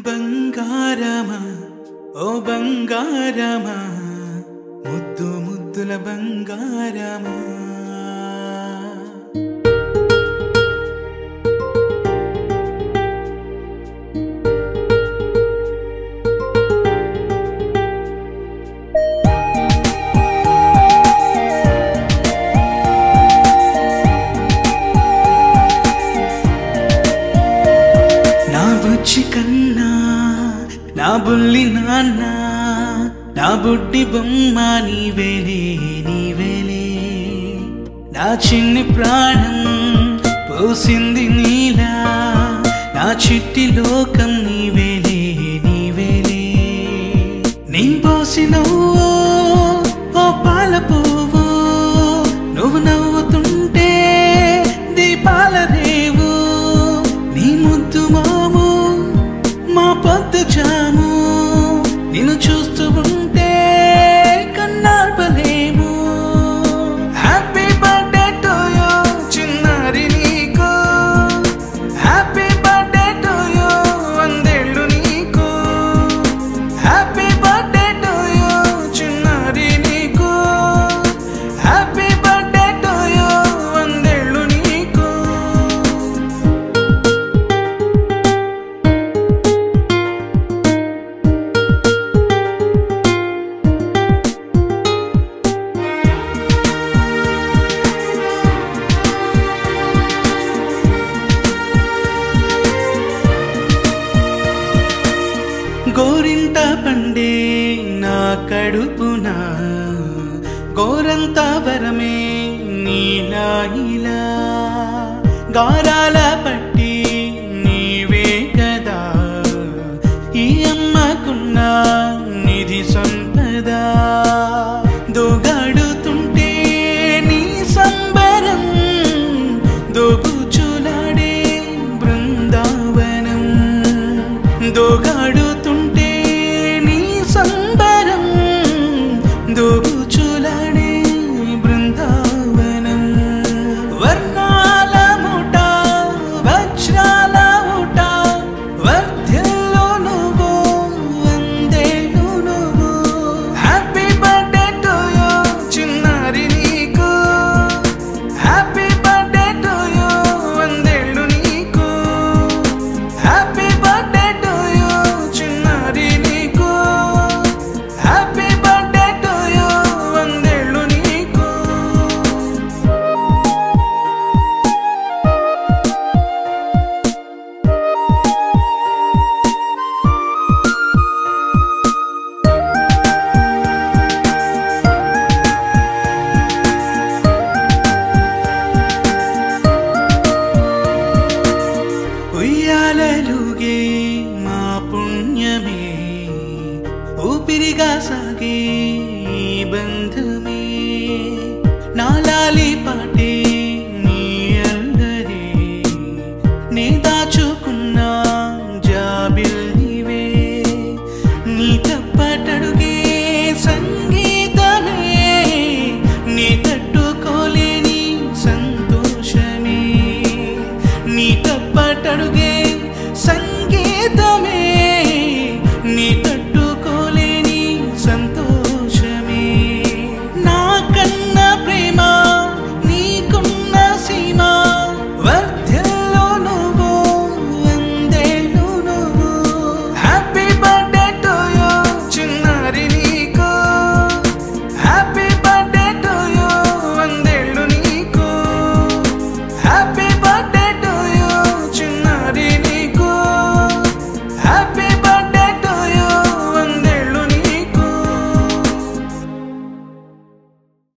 బంగారమా ఓ బంగారమా ముద్దు ముద్దుల బంగారమా నా బుచ్చి కన్నా నా బుల్లి నాన్న నా బుడ్డి బొమ్మ నీవేలే నీవేలే నా చిన్ని ప్రాణం పోసింది నీలా నా చిట్టి లోకం నీవేలే నీవేలే నీ పోసినవో ఓ పాల పువ్వు నువ్వు నవ్వుతుంటే దీపాల రేవు నీ ముద్దు మాము మా పొద్దు జాము నిన్ను చూస్తూ ఉంటే కన్నార్పలేము హ్యాపీ బర్త్డే టు యూ చిన్నారి నీకు హ్యాపీ బర్త్డే టు యూ వందేళ్ళు నీకు హ్యాపీ బర్త్డే టు యూ చిన్నారి నీకు హ్యాపీ బర్త్డే టు యూ వందేళ్ళు నీకు గోరింట పండే నా కడుపున గోరంత వరమే నీలా ఇలా గారాల